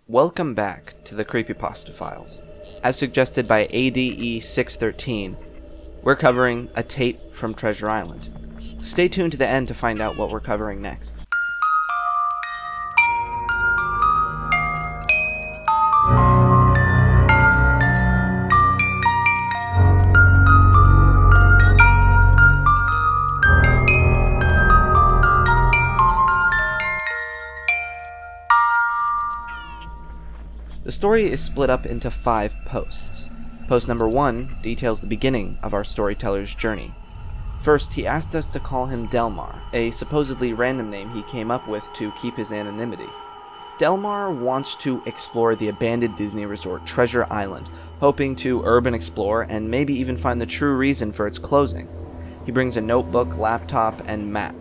Welcome back to the Creepypasta files. As suggested by ADE613, we're covering a tape from Treasure Island. Stay tuned to the end to find out what we're covering next. The story is split up into 5 posts. Post number 1 details the beginning of our storyteller's journey. First, he asked us to call him Delmar, a supposedly random name he came up with to keep his anonymity. Delmar wants to explore the abandoned Disney resort Treasure Island, hoping to urban explore and maybe even find the true reason for its closing. He brings a notebook, laptop, and map.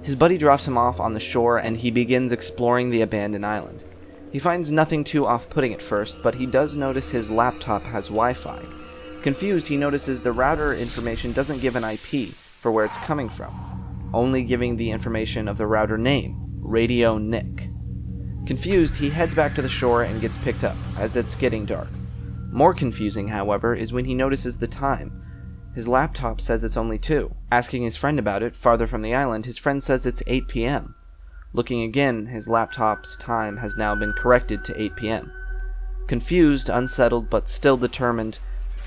His buddy drops him off on the shore and he begins exploring the abandoned island. He finds nothing too off-putting at first, but he does notice his laptop has Wi-Fi. Confused, he notices the router information doesn't give an IP for where it's coming from, only giving the information of the router name, Radio Nick. Confused, he heads back to the shore and gets picked up, as it's getting dark. More confusing, however, is when he notices the time. His laptop says it's only 2. Asking his friend about it, farther from the island, his friend says it's 8 p.m. Looking again, his laptop's time has now been corrected to 8 p.m. Confused, unsettled, but still determined,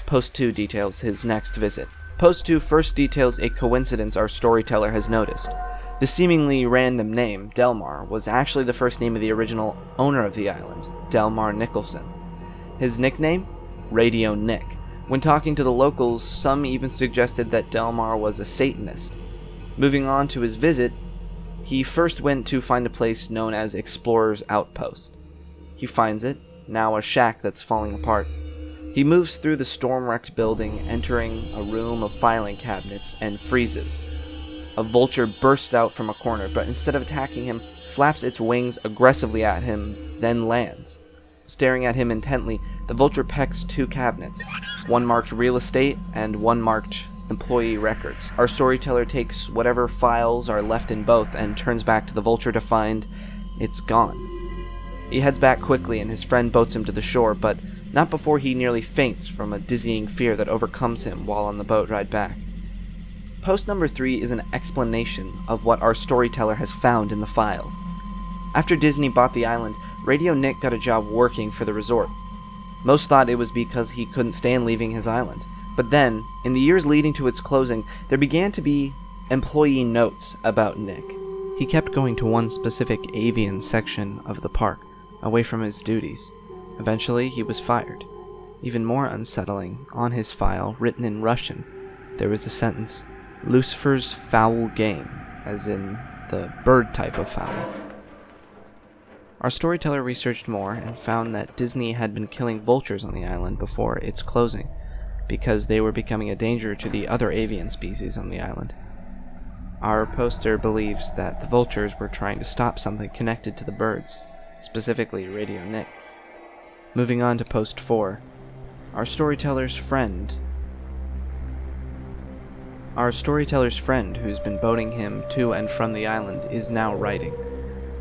Post 2 details his next visit. Post 2 first details a coincidence our storyteller has noticed. The seemingly random name, Delmar, was actually the first name of the original owner of the island, Delmar Nicholson. His nickname? Radio Nick. When talking to the locals, some even suggested that Delmar was a Satanist. Moving on to his visit, he first went to find a place known as Explorer's Outpost. He finds it, now a shack that's falling apart. He moves through the storm-wrecked building, entering a room of filing cabinets, and freezes. A vulture bursts out from a corner, but instead of attacking him, flaps its wings aggressively at him, then lands. Staring at him intently, the vulture pecks 2 cabinets, one marked Real Estate and one marked Employee Records. Our storyteller takes whatever files are left in both and turns back to the vulture to find it's gone. He heads back quickly and his friend boats him to the shore, but not before he nearly faints from a dizzying fear that overcomes him while on the boat ride back. Post number 3 is an explanation of what our storyteller has found in the files. After Disney bought the island, Radio Nick got a job working for the resort. Most thought it was because he couldn't stand leaving his island. But then, in the years leading to its closing, there began to be employee notes about Nick. He kept going to one specific avian section of the park, away from his duties. Eventually, he was fired. Even more unsettling, on his file, written in Russian, there was the sentence, Lucifer's foul game, as in the bird type of fowl. Our storyteller researched more and found that Disney had been killing vultures on the island before its closing, because they were becoming a danger to the other avian species on the island. Our poster believes that the vultures were trying to stop something connected to the birds, specifically Radio Nick. Moving on to post 4, our storyteller's friend who's been boating him to and from the island is now writing.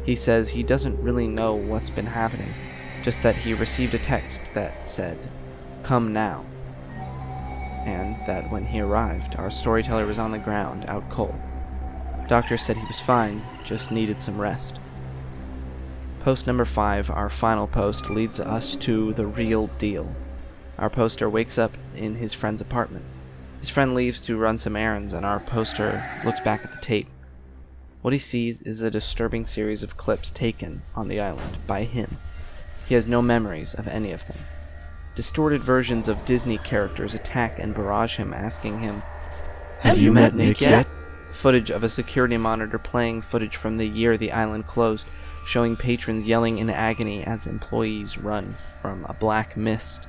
He says he doesn't really know what's been happening, just that he received a text that said, "Come now," and that when he arrived, our storyteller was on the ground, out cold. Doctors said he was fine, just needed some rest. Post number 5, our final post, leads us to the real deal. Our poster wakes up in his friend's apartment. His friend leaves to run some errands, and our poster looks back at the tape. What he sees is a disturbing series of clips taken on the island by him. He has no memories of any of them. Distorted versions of Disney characters attack and barrage him, asking him, "Have you met Nick yet?" Footage of a security monitor playing footage from the year the island closed, showing patrons yelling in agony as employees run from a black mist.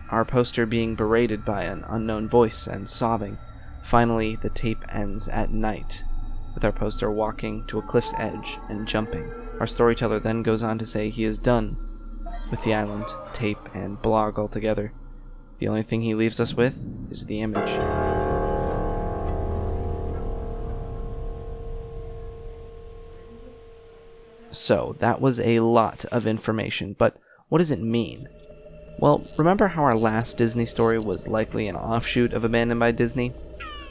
Our poster being berated by an unknown voice and sobbing. Finally, the tape ends at night, with our poster walking to a cliff's edge and jumping. Our storyteller then goes on to say he is done with the island, tape, and blog altogether. The only thing he leaves us with is the image. So, that was a lot of information, but what does it mean? Well, remember how our last Disney story was likely an offshoot of Abandoned by Disney?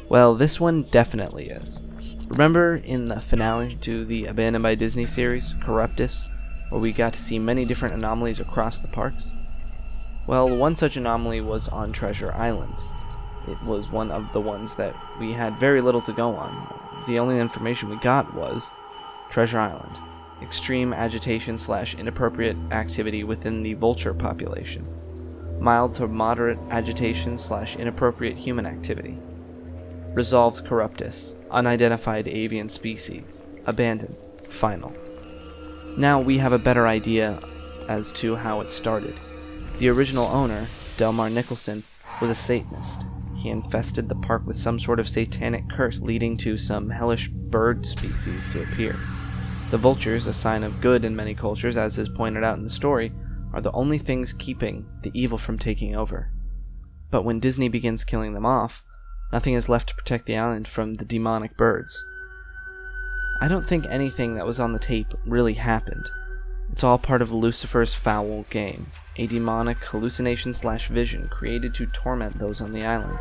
Well, this one definitely is. Remember in the finale to the Abandoned by Disney series, Corruptus, where we got to see many different anomalies across the parks? Well, one such anomaly was on Treasure Island. It was one of the ones that we had very little to go on. The only information we got was Treasure Island. Extreme agitation/inappropriate activity within the vulture population. Mild to moderate agitation/inappropriate human activity. Resolved Corruptus. Unidentified avian species. Abandoned. Final. Now we have a better idea as to how it started. The original owner, Delmar Nicholson, was a Satanist. He infested the park with some sort of satanic curse, leading to some hellish bird species to appear. The vultures, a sign of good in many cultures, as is pointed out in the story, are the only things keeping the evil from taking over. But when Disney begins killing them off, nothing is left to protect the island from the demonic birds. I don't think anything that was on the tape really happened. It's all part of Lucifer's foul game, a demonic hallucination/vision created to torment those on the island.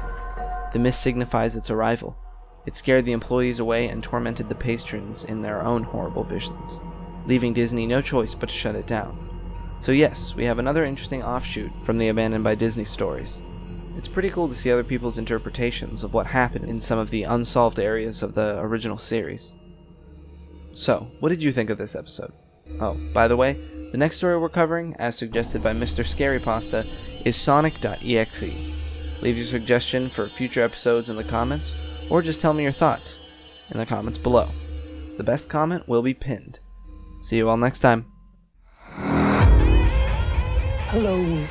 The mist signifies its arrival. It scared the employees away and tormented the patrons in their own horrible visions, leaving Disney no choice but to shut it down. So yes, we have another interesting offshoot from the Abandoned by Disney stories. It's pretty cool to see other people's interpretations of what happened in some of the unsolved areas of the original series. So, what did you think of this episode? Oh, by the way, the next story we're covering, as suggested by Mr. Scarypasta, is Sonic.exe. Leave your suggestion for future episodes in the comments, or just tell me your thoughts in the comments below. The best comment will be pinned. See you all next time. Hello.